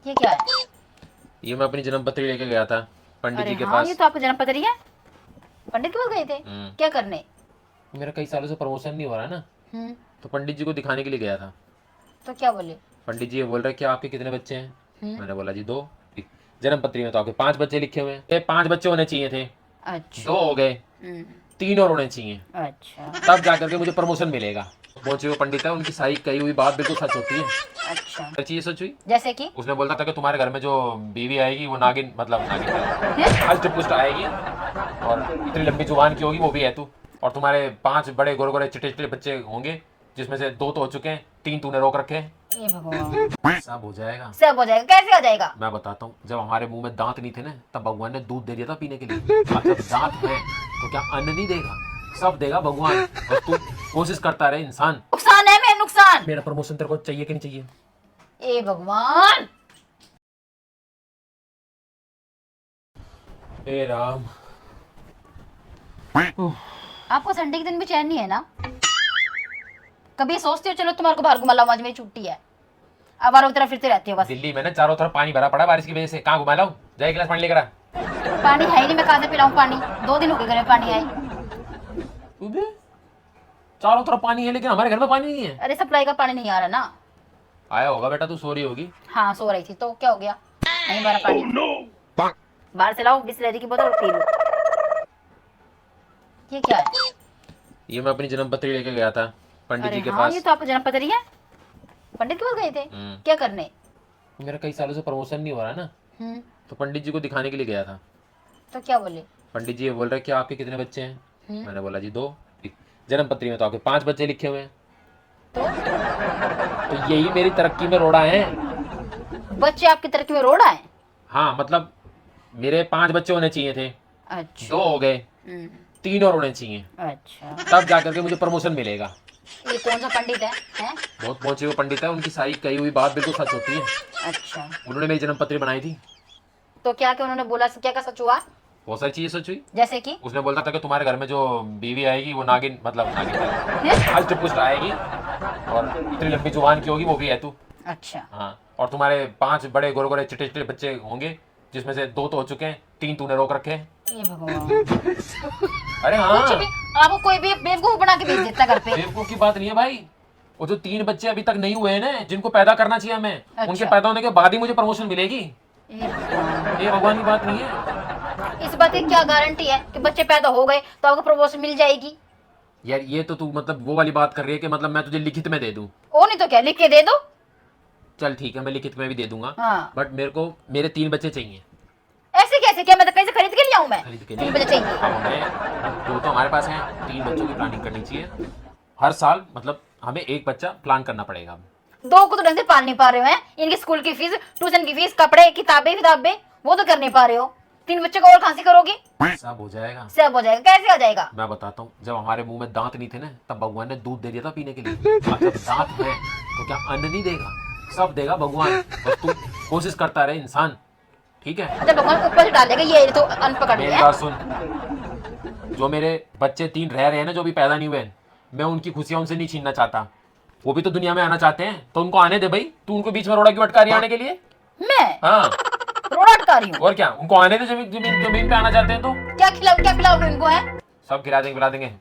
ये क्या है? ये मैं अपनी जन्म पत्री लेके गया था पंडित अरे जी के हाँ, पास। ये तो आपका जन्म पत्री है। पंडित के पास गए थे क्या करने? मेरा कई सालों से प्रमोशन नहीं हो रहा ना, तो पंडित जी को दिखाने के लिए गया था। तो क्या बोले? पंडित जी ये बोल रहे कि आपके कितने बच्चे हैं? मैंने बोला जी 2। जन्म पत्री में तो आपके 5 बच्चे लिखे हुए हैं। ये 5 बच्चे होने चाहिए थे, अच्छा 2 हो गए, 3 और होने चाहिए, अच्छा तब जाकर के मुझे प्रमोशन मिलेगा। पहुंचे हुए पंडित है, उनकी सारी कही हुई बात बिल्कुल सच होती है। अच्छा। हर चीज सच हुई। जैसे कि उसने बोलता था कि तुम्हारे घर में जो बीवी आएगी वो नागिन, मतलब नागिन हष्ट पुष्ट आएगी और इतनी लंबी जुबान की होगी, वो भी है तू। और तुम्हारे 5 बड़े गोरे गोरे चिटे चिटे बच्चे होंगे, जिसमें से 2 तो हो चुके हैं, 3 तूने रोक रखे हैं। ये भगवान, सब हो जाएगा। सब हो जाएगा। कैसे हो जाएगा? मैं बताता हूँ। जब हमारे मुंह में दांत नहीं थे ना, तब भगवान ने दूध दे दिया था पीने के लिए। अब जब दांत है तो क्या अन्न नहीं देगा? सब देगा भगवान। और तू कोशिश करता रहे इंसान। नुकसान है, मैं नुकसान। मेरा प्रमोशन तेरे को चाहिए कि नहीं चाहिए? ए भगवान, हे राम। आपको संडे के दिन भी चैन नहीं है ना? कभी सोचते हो चलो तुम्हारे को बाहर घुमा लाऊं, आज मेरी छुट्टी है। अब बार तरफ फिरते रहती हो बस। दिल्ली में ना चारों तरफ पानी भरा पड़ा बारिश की वजह से, कहाँ घुमा लाऊं? जा एक गिलास पानी लेकर आ। पानी है ही नहीं, मैं कहाँ से पिलाऊं पानी? 2 दिन हो गए घर में पानी आई। चारों तरफ पानी है लेकिन हमारे घर में पानी नहीं है। अरे सप्लाई का पानी नहीं आ रहा ना। आया होगा बेटा, तू सो रही होगी। हाँ सो रही थी, तो क्या हो गया? नहीं भरा पानी। बाहर से लाओ बिस्लरी की बोतल, पी लो। ये क्या है? ये मैं अपनी जन्म पत्री लेके गया था पंडित अरे जी के हाँ, पास। ये तो आपका जन्म पत्री है। पंडित के पास गए थे क्या करने? मेरा कई सालों से प्रमोशन नहीं हो रहा ना, तो पंडित जी को दिखाने के लिए गया था। तो क्या बोले? पंडित जी ये बोल रहे कि आपके कितने बच्चे हैं? मैंने बोला जी 2। जन्म पत्री में तो आपके 5 बच्चे लिखे हुए हैं। तो यही मेरी तरक्की में रोड़ा है। बच्चे आपकी तरक्की में रोड़ा है? हाँ मतलब मेरे 5 बच्चे होने चाहिए थे, अच्छा 2 हो गए, 3 और होने चाहिए, अच्छा। तब जाकर के मुझे प्रमोशन मिलेगा। ये कौन सा पंडित है? बहुत पहुंचे हुए पंडित है, उनकी सारी कही हुई बात बिल्कुल सच होती है। अच्छा, उन्होंने मेरी जन्म पत्री बनाई थी। तो क्या क्या उन्होंने बोला? क्या क्या सच हुआ? बहुत सारी चीजें सच हुई। जैसे कि उसने बोलता था कि तुम्हारे घर में जो बीवी आएगी वो नागिन, मतलब नागिन हष्ट पुष्ट आएगी और इतनी लंबी जुबान की होगी, वो भी है तू। अच्छा हाँ, और तुम्हारे 5 बड़े गोरे गोरे चिटे चिटे बच्चे होंगे, जिसमें से 2 तो हो चुके हैं, 3 तूने रोक रखे हैं। ये भगवान, अरे हाँ, कुछ भी आपको कोई भी बेवकूफ बना के भेज देता घर पे। बेवकूफ की बात नहीं है भाई। वो जो 3 बच्चे अभी तक नहीं हुए हैं ना, जिनको पैदा करना चाहिए हमें, अच्छा। उनके पैदा होने के बाद ही मुझे प्रमोशन मिलेगी। ये भगवान, ये भगवान की बात नहीं है। इस बात की क्या गारंटी है कि बच्चे पैदा हो गए तो आपको प्रमोशन मिल जाएगी? यार ये तो तू मतलब वो वाली बात कर रही है कि मतलब मैं तुझे लिखित में दे दूं। ओ नहीं तो क्या, लिख के दे दो। चल ठीक है, मैं लिखित में भी दे दूंगा। हाँ। बट मेरे को मेरे 3 बच्चे चाहिए। ऐसे कैसे? क्या मैं तो कहीं से खरीद के ले आऊं? मैं खरीद के 3 बजे चाहिए। अब हमें 2 तो हमारे पास हैं, 3 बच्चों की प्लानिंग करनी चाहिए। हर साल मतलब हमें 1 बच्चा प्लान करना पड़ेगा। 2 को तो ढंग से पाल नहीं पा रहे हो हैं। इनकी स्कूल की फीस, ट्यूशन की फीस, कपड़े, किताबें वो तो कर नहीं पा रहे हो। 3 बच्चों को और कहां से करोगे? सब हो जाएगा। सब हो जाएगा। कैसे हो जाएगा? मैं बताता हूँ। जब हमारे मुंह में दांत नहीं थे ना, तब भगवान ने दूध दे दिया था पीने के लिए। अब जब दांत है तो क्या अन्न नहीं देगा? सब देगा भगवान। बस तू कोशिश करता रहे इंसान, ठीक है? अच्छा, भगवान ऊपर से डालेगा, ये तो अनपकड़ मेरी है। बात सुन। जो मेरे बच्चे 3 रह रहे हैं ना, जो भी पैदा नहीं हुए, मैं उनकी खुशियां उनसे नहीं छीनना चाहता। वो भी तो दुनिया में आना चाहते हैं, तो उनको आने दे भाई। तू उनको बीच में रोड़ा क्यों अटका रही है आने के लिए? मैं हाँ, रोड़ा अटका रही हूँ? और क्या, उनको आने दे। जमीन पे आना चाहते हैं तो क्या खिलाओगे उनको? है सब खिला देंगे।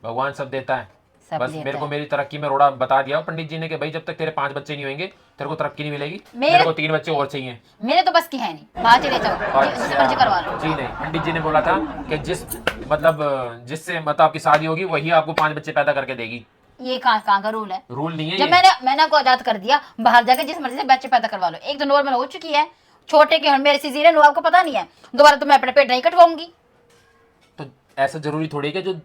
भगवान सब देता है। सब बस देता मेरे को है। मेरी तरक्की में रोड़ा बता दिया पंडित जी ने कि भाई जब तक तेरे 5 बच्चे नहीं होंगे तेरे को तरक्की नहीं मिलेगी। मेरे को 3 बच्चे और चाहिए। मेरे तो बस की है नहीं, बाहर चले जाओ, जिससे मर्जी करवा लो। जी नहीं, पंडित जी ने बोला था कि जिससे मतलब आपकी शादी होगी वही आपको 5 बच्चे पैदा करके देगी। ये कहाँ का रूल है? रूल नहीं है जब ये। मैंने आपको आजाद कर दिया, बाहर जाके जिस मर्जी से बच्चे पैदा करवा लो। एक तो नॉर्मल हो चुकी है, छोटे के मेरे सीजरियन हुआ, आपको पता नहीं है। दोबारा तो मैं अपने पेट नहीं कटवाऊंगी। तो ऐसा जरूरी थोड़ी है कि जो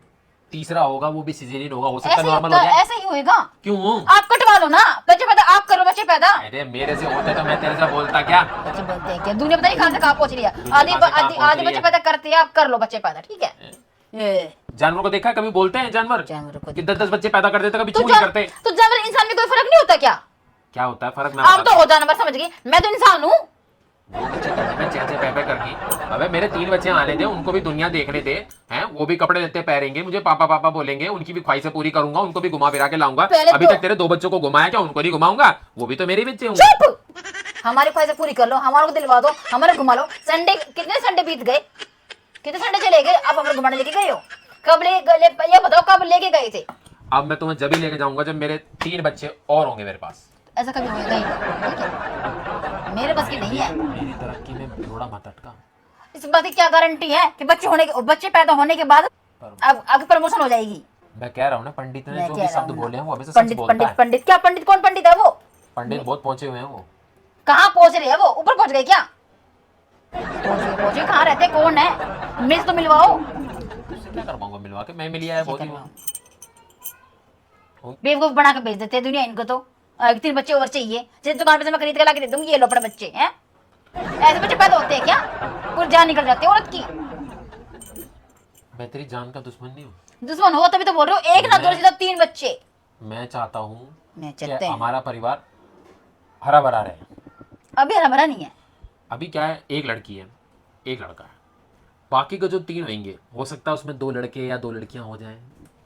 तीसरा होगा वो भी सिजेरियन होगा, हो सकता है नॉर्मल हो जाए। ऐसा ही होएगा। क्यों? आप कटवा लो ना बच्चे पैदा, आप करो बच्चे पैदा। अरे मेरे से होते तो मैं तेरे से बोलता क्या? बच्चे बोलते हैं क्या? दुनिया पता नहीं कहाँ से कहाँ पहुंच रही है। आधी बच्चे पैदा करते हैं, आप कर लो बच्चे पैदा, ठीक है? ये जानवर को देखा है कभी? बोलते हैं जानवर को कि 10-10 बच्चे पैदा कर देते, कभी तो छू नहीं करते। तो जानवर इंसान में कोई फर्क नहीं होता क्या? क्या होता है फर्क? मैं आप तो हो जानवर, समझ गई, मैं तो इंसान हूँ। 2 बच्चे करने में चेचे पे करके, अबे मेरे 3 बच्चे आने दे, उनको भी दुनिया देखने दे, हैं? वो भी कपड़े लेते पहनेंगे, मुझे पापा पापा बोलेंगे, उनकी भी ख्वाहिशें पूरी करूंगा, उनको भी घुमा फिरा के लाऊंगा। अभी तक तेरे 2 बच्चों को घुमाया क्या? उनको नहीं घुमाऊंगा, वो भी तो मेरे बच्चे होंगे। हमारी ख्वाहिशें पूरी कर लो, हमारे को दिलवा दो, हमारे घुमा लो। संडे कितने संडे बीत गए, कितने संडे चले गए, आप हमारे घुमाने लेके गए हो? कब ले ये बताओ, कब लेके गए थे? अब मैं तुम्हें जब ही लेके जाऊंगा जब मेरे 3 बच्चे और होंगे मेरे पास। ऐसा कभी होएगा ही नहीं, ठीक है? मेरे बस की नहीं है। मेरी तरक्की में थोड़ा मत अटका। इस बात की क्या गारंटी है कि बच्चे पैदा होने के बाद अब आगे प्रमोशन हो जाएगी? मैं कह रहा हूँ ना, पंडित ने मैं जो कह भी रहा शब्द हूँ बोले हैं वो हमेशा सच पंडित बोलता पंडित है। पंडित क्या पंडित, कौन पंडित है वो? पंडित बहुत पहुंचे हुए हैं वो। कहाँ पहुंच रहे हैं वो? ऊपर पहुंच गए क्या? पहुंचे कहाँ रहते, कौन है? मिल तो मिलवाओ। तुझसे क्या कर पाऊंगा मिलवा के, मैं मिल आया बहुत ही बेवकूफ बना के भेज देते हैं दुनिया इनको तो। 3 बच्चे और चाहिए, जिस दुकान पे से मैं खरीद के ला के दे दूंगी, ये लो अपने बच्चे हैं। ऐसे बच्चे पैदा होते हैं क्या? पूरी जान निकल जाती है औरत की। मैं तेरी जान का दुश्मन नहीं हूँ। दुश्मन हो तभी तो बोल रहे हो, एक ना 2 सीधा 3 बच्चे। मैं चाहता हूँ मैं कि चाहते हैं हमारा परिवार हरा भरा रहे। अभी हरा भरा नहीं है। अभी क्या है, एक लड़की है, एक लड़का है, बाकी के जो 3 होंगे हो सकता है उसमें 2 लड़के या 2 लड़कियां हो जाएं।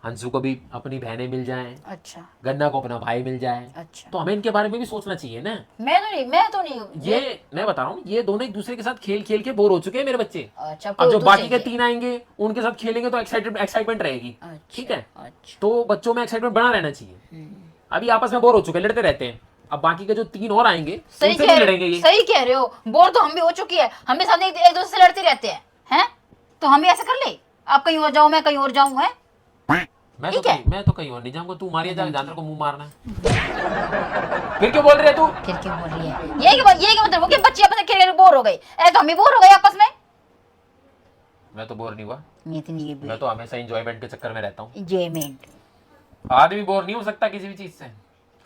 हंसू को भी अपनी बहनें मिल जाएं, अच्छा गन्ना को अपना भाई मिल जाए। अच्छा। तो हमें इनके बारे में भी सोचना चाहिए ना। मैं तो नहीं ये मैं बता रहा हूँ, ये दोनों एक दूसरे के साथ खेल खेल के बोर हो चुके हैं मेरे बच्चे। अच्छा, अब जो तो बाकी के चाहिए। 3 आएंगे उनके साथ खेलेंगे तो एक्साइटमेंट रहेगी। अच्छा, ठीक है, अच्छा। तो बच्चों में एक्साइटमेंट बना रहना चाहिए। अभी आपस में बोर हो चुके हैं, लड़ते रहते हैं। अब बाकी के जो 3 और आएंगे सही उनसे कह भी रहे लड़ेंगे ये। सही कह रहे हो, बोर तो हम भी हो चुकी है। हम भी साथ एक दूसरे से लड़ते रहते हैं। तो हम भी ऐसे कर ले, आप कहीं और जाओ, मैं कहीं और जाऊं, है? मैं तो कहीं और नहीं जाऊंगा, तू मारिया जाके जानवर को मुंह मारना है। फिर क्यों बोल रही है तू? फिर क्यों बोल रही है? ये क्या मतलब कि बच्चे अपने खेल बोर हो गए? ऐसे तो हम भी बोर हो गए आपस में। मैं तो बोर नहीं हुआ, इतनी मैं तो हमेशा एंजॉयमेंट के चक्कर में रहता हूँ। एंजॉयमेंट। आदमी बोर नहीं हो सकता किसी भी चीज से,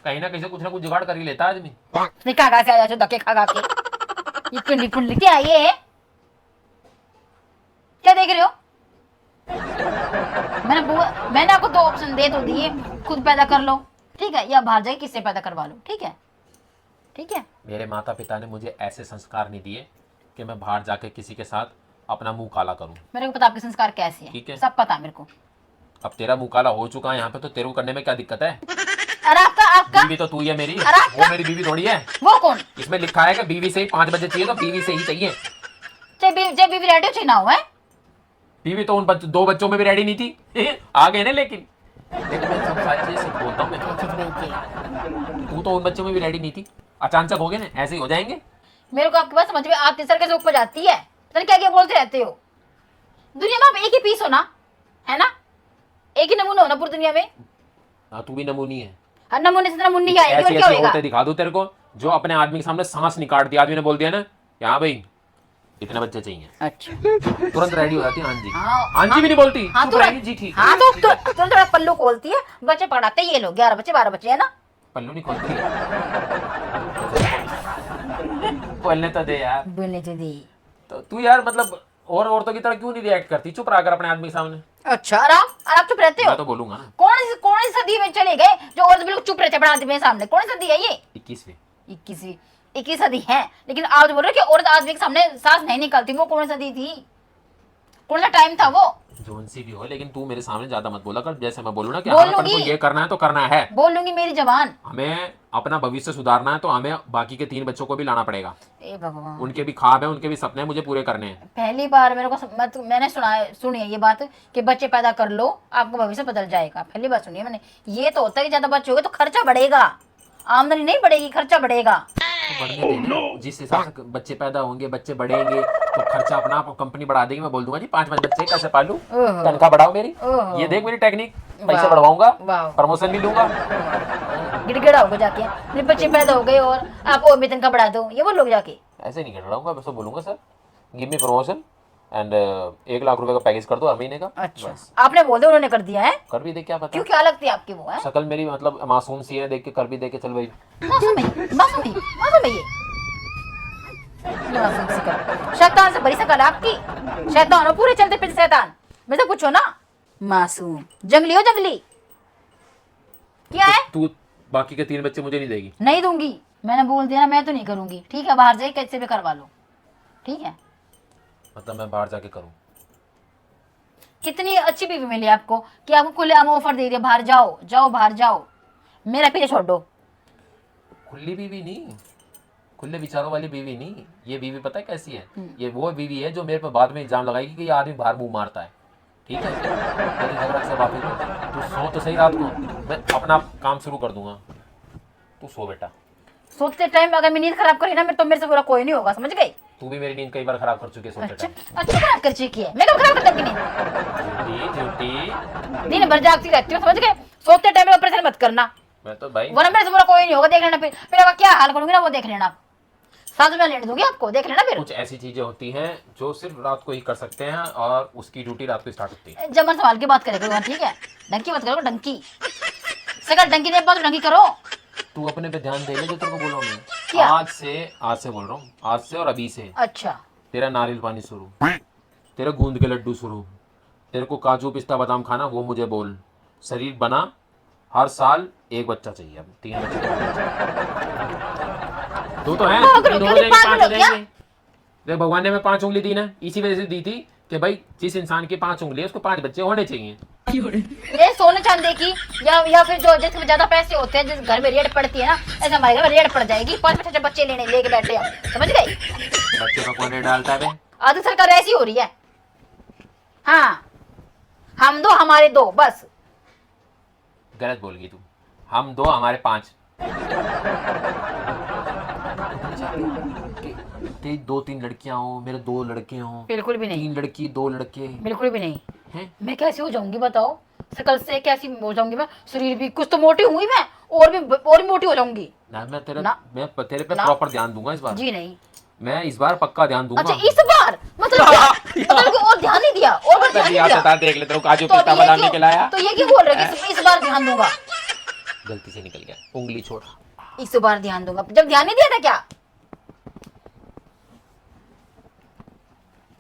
कहीं ना कहीं से कुछ ना कुछ जुगाड़ कर ही लेता है आदमी। नहीं खा से आ जाओ, धक्के खा के। ये कुंडली कुंडली क्या है ये? क्या देख रहे हो? मैंने आपको 2 ऑप्शन दे तो दिए, खुद पैदा कर लो, ठीक है, या बाहर जाके किससे पैदा करवा लो, ठीक है? ठीक है। मेरे माता पिता ने मुझे ऐसे संस्कार नहीं दिए कि मैं बाहर जाके किसी के साथ अपना मुंह काला करूं। मेरे को पता आपके संस्कार कैसे ठीक है, है। सब पता मेरे को। अब तेरा मुंह काला हो चुका है यहाँ पे, तो तेरे को करने में क्या दिक्कत है? और आपका बीवी तो तू ही है मेरी, अरे आपका? वो मेरी बीवी थोड़ी है। वो कौन? इसमें लिखा है कि बीवी से ही 5 बजे चाहिए, तो बीवी से ही चाहिए। चाहे बीवी रेडी हो चाहे ना हो, है? बीवी तो उन 2 बच्चों में भी रेडी नहीं थी। आ गए ना, लेकिन मैं सब सारी चीजें सच बोलता हूँ मैं। तू तो उन बच्चों में भी रेडी नहीं थी, अचानक हो गए ना, ऐसे ही हो जाएंगे। मेरे को आपके पास समझ में आती सर कैसे ऊपर जाती है? सर क्या क्या बोलते रहते हो? दुनिया में आप एक ही पीस हो ना, है ना? एक ही नमूना हो ना पूरी दुनिया में। हाँ, तू भी नमूनी है। हर नमूने से नमूनी आएगी, और ऐसे क्या ऐसे होएगा? होते दिखा दूं तेरे को, जो अपने आदमी के सामने सांस नहीं काटती, आदमी ने बोल दिया ना यहाँ भाई इतने बच्चे चाहिए, अच्छा, तुरंत रेडी हो जाती है। हाँ जी, हाँ, हाँ जी भी नहीं बोलती, हाँ, चुप रहेगी जी, ठीक है। हाँ, तो थोड़ा पल्लू खोलती है, बच्चे पढ़ाते ये लोग 11 बच्चे 12 बच्चे, है ना? पल्लू नहीं खोलती। बोलने तो दे यार। बोलने तो दे। तो तू यार मतलब और औरतों की तरह क्यों नहीं रिएक्ट करती? चुप रहा कर अपने आदमी के सामने। अच्छा, और आप चुप रहते हो? मैं तो बोलूंगा ना। कौन सी सदी में चले गए जो औरत बिल्कुल चुप रहते अपने आदमी के सामने? कौन सी सदी है ये? 21वीं 21 सदी है, लेकिन आप जो बोल रहे हो कि औरत आदमी के सामने सांस नहीं निकालती, वो कौन सी सदी थी? कौन सा टाइम था वो? जोन सी भी हो, लेकिन तू मेरे सामने ज्यादा मत बोला कर। जैसे मैं बोलूँ ना कि बोल हाँ अपन को लूंगी। ये करना है तो करना है, बोल लूंगी, मेरी जबान। हमें अपना भविष्य सुधारना है, तो हमें बाकी के 3 बच्चों को भी लाना पड़ेगा। ए भगवान, उनके भी ख्वाब है, उनके भी सपने हैं, मुझे पूरे करने हैं। पहली बार मेरे को मैंने सुनी है ये बात कि बच्चे पैदा कर लो आपका भविष्य बदल जाएगा। पहली बार सुनी है मैंने। ये तो होता है कि ज्यादा बच्चे हो गए तो खर्चा बढ़ेगा, आमदनी नहीं बढ़ेगी, खर्चा बढ़ेगा। तो बढ़ने देना, जिस हिसाब से बच्चे पैदा होंगे, बच्चे बढ़ेंगे, तो खर्चा अपना आप कंपनी बढ़ा देगी। मैं बोल दूंगा जी 5 बच्चे कैसे पालू, ओहो। तनख्वाह बढ़ाओ मेरी, ओहो। ये देख मेरी टेक्निक, पैसे वाह। बढ़वाऊंगा, वाह। प्रमोशन भी लूंगा। गिड़गिड़ा होगा जाके, मेरे बच्चे पैदा हो गए और आप और वेतन का बढ़ा दो, ये बोल लोग जाके। ऐसे नहीं गिड़ाऊंगा, बस तो बोलूंगा sir give me promotion and 1 lakh रुपए का पैकेज कर दो हर महीने का। अच्छा, बस आपने बोल दिया, उन्होंने कर दिया है? कर भी दे, क्या पता क्यों, क्या लगती है आपकी वो? है शक्ल मेरी मतलब मासूम सी है, देख के कर भी दे के चल भाई। मासूम है ये। मासूम सी कर, शैतान से बड़ी शकल है आपकी। शैतान हो, पूरे चलते फिरते शैतान। मैं से पूछो ना, मासूम जंगली हो, जंगली क्या है? तू बाकी के 3 बच्चे मुझे नहीं देगी? नहीं दूंगी, मैंने बोल दिया ना, मैं तो नहीं करूंगी, ठीक है? बाहर जाके कैसे भी करवा लो, ठीक है? मतलब मैं बाहर जाके करूं? कितनी अच्छी बीवी मिली आपको कि आपको खुलेआम ऑफर दे दिया, बाहर जाओ जाओ बाहर जाओ, मेरा पीछे छोड़ दो। खुली बीवी नहीं, खुले विचारों वाली बीवी नहीं, ये बीवी पता है कैसी है? ये वो बीवी है जो मेरे पे बाद में इल्जाम लगाएगी कि ये आदमी बाहर मुंह मारता है। ठीक है, तेरे झगड़ा से वापस तू सो तो सही रात को, मैं अपना काम शुरू कर दूंगा। तू सो बेटा। सोते टाइम अगर मैं नींद खराब करी ना तो मेरे से बुरा कोई नहीं होगा, समझ गई? तू भी मेरी नींद कई बार खराब कर चुकी है सोते अच्छा टाइम। अच्छा खराब कर चुकी है, मैं कब खराब कर दूंगी नींद? झूठी। दिन भर जागती रहती हूँ, समझ गए? सोते टाइम में परेशान मत करना, मैं तो भाई वरना मेरे से बुरा कोई नहीं होगा। देख लेना फिर अब क्या हाल करूंगी ना वो देख लेना। साथ में लेने दूंगी आपको, देख लेना फिर। कुछ ऐसी चीजें होती हैं जो सिर्फ रात को ही कर सकते हैं और उसकी ड्यूटी रात को स्टार्ट होती है। जब मन सवाल की बात करेगा ठीक है, डंकी मत करो, डंकी सगर डंकी नहीं बात डंकी करो। तू अपने पे ध्यान दे ले जो तेरे को बोला मैं। क्या? आज से बोल रहा हूँ, आज से और अभी से अच्छा तेरा नारियल पानी शुरू, तेरे गूंद के लड्डू शुरू, तेरे को काजू पिस्ता बादाम खाना वो मुझे बोल, शरीर बना, हर साल एक बच्चा चाहिए, अब 3 बच्चे दो तो हैं, दोनों हो जाएंगे, 5 हो जाएंगे। देख भगवान ने हमें 5 उंगली दी ना, इसी वजह से दी थी कि भाई जिस इंसान की 5 उंगली है उसको 5 बच्चे होने चाहिए। ये सोने चांदी की या फिर जो जिसमें ज्यादा पैसे होते हैं, जिस घर में रेड पड़ती है ना, ऐसा हमारे घर में रेड पड़ जाएगी। 5 बच्चे लेके बैठे हम, समझ गए? बच्चे का कौन रेट डालता है? आधी सरकार ऐसी हो रही है। हाँ, हम 2 हमारे 2 बस। गलत बोल गई तू, हम 2 हमारे 5। तेरी 2-3 लड़कियां हो, मेरे 2 लड़के हो। बिल्कुल भी नहीं, 3 लड़की 2 लड़के। बिल्कुल भी नहीं हैं? मैं कैसी हो जाऊंगी बताओ? शकल से कैसी हो जाऊंगी मैं? शरीर भी कुछ तो मोटी हुई मैं, और भी मोटी हो जाऊंगी ना मैं तेरे पे ना। प्रॉपर ध्यान दूंगा इस बार। जी नहीं। मैं इस बार पक्का ध्यान दूंगा। अच्छा इस बार मतलब क्या? मतलब कि और ध्यान नहीं दिया, और ध्यान नहीं दिया। देख ले, तेरे को काजू तो पिस्ता बादाम नहीं खिलाया। तो ये क्यों बोल रहे कि इस बार ध्यान दूंगा? गलती से निकल गया, उंगली छोड़। इस बार ध्यान दूंगा, जब ध्यान नहीं दिया था क्या?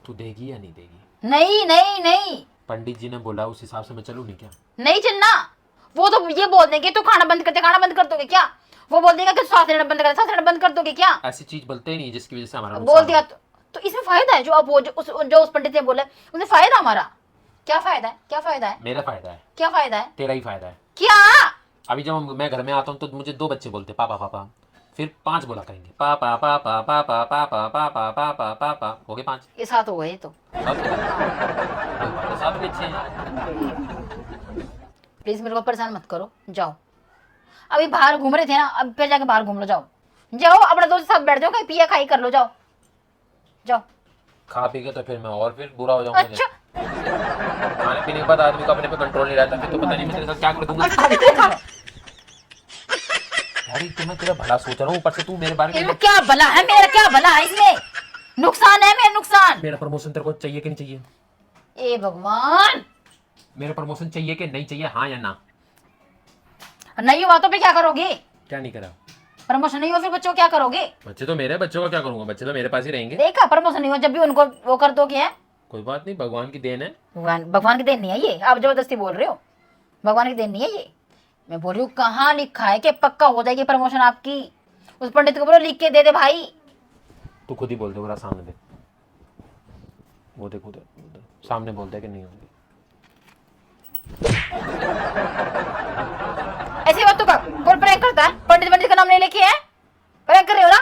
तू देगी या नहीं देगी? नहीं नहीं नहीं, पंडित जी ने बोला उस हिसाब से मैं चलूं नहीं क्या? नहीं चलना। वो तो ये बोल देंगे तो खाना बंद कर दोगे क्या? वो बोल देगा कि सांस लेना बंद कर दोगे क्या? ऐसी चीज बोलते ही नहीं जिसकी वजह से हमारा बोल दिया तो इसमें फायदा है जो अब वो जो उस पंडित ने बोला, उसमें फायदा हमारा क्या फायदा है? क्या फायदा है? मेरा फायदा है। क्या फायदा है? तेरा ही फायदा है। क्या? अभी जब मैं घर में आता हूँ तो मुझे 2 बच्चे बोलते पापा पापा, फिर 5 बोला करेंगे पापा पापा पापा पापा पापा पापा पापा, हो गए 5। ये 7 हो गए तो 7 भी अच्छे हैं। प्लीज मेरे को परेशान मत करो, जाओ। अभी बाहर घूम रहे थे ना, अब फिर जाके बाहर घूम लो, जाओ जाओ, अपने दोस्त के साथ बैठ जाओ, कहीं पिया खाई कर लो, जाओ जाओ। खा पी के तो फिर मैं और फिर बुरा हो जाऊंगा। अच्छा खाने पीने के बाद आदमी को अपने पे कंट्रोल नहीं रहता, फिर तो पता नहीं मैं तेरे साथ क्या कर दूंगा। यार तो मैं तेरा भला सोच रहा हूँ, ऊपर से तू मेरे बारे में। इसमें क्या भला है? मेरा क्या भला है इसमें? नुकसान है मेरा, नुकसान। मेरा प्रमोशन तेरे को चाहिए कि नहीं चाहिए? ए भगवान, मेरा प्रमोशन चाहिए कि नहीं चाहिए, हाँ या ना? नहीं हुआ तो फिर क्या करोगे? क्या नहीं करा? प्रमोशन नहीं हुआ फिर बच्चों को क्या करोगे? बच्चे तो मेरे, बच्चों का क्या करूंगा? बच्चे तो मेरे पास ही रहेंगे। देखा, प्रमोशन नहीं हुआ जब भी उनको वो कर दोगे। है कोई बात नहीं, भगवान की देन है। भगवान की देन नहीं है ये, आप जबरदस्ती बोल रहे हो। भगवान की देन नहीं है ये। मैं बोल रही हूँ कहाँ लिखा है कि पक्का हो जाएगी प्रमोशन आपकी? उस पंडित को बोलो लिख के दे दे भाई। तू खुद ही बोल दे, वो सामने दे, वो देख उधर सामने बोल दे कि नहीं होगी। ऐसी बात तो कर, कौन प्रैंक करता है? पंडित का नाम नहीं लेके है, प्रैंक कर रहे हो ना?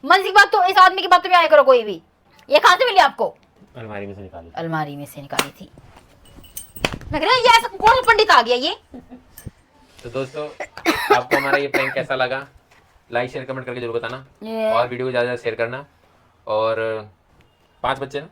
मन की बात तो इस आदमी की बात तो भी आया करो कोई भी। ये कहाँ से मिली आपको? अलमारी में से निकाली। अलमारी में से निकाली थी। मैं कह रहा ये ऐसा कौन सा पंडित आ गया ये? तो दोस्तों आपको हमारा ये प्रैंक कैसा लगा? लाइक शेयर कमेंट करके जरूर बताना, और वीडियो को ज़्यादा शेयर करना। और 5 बच्चे ना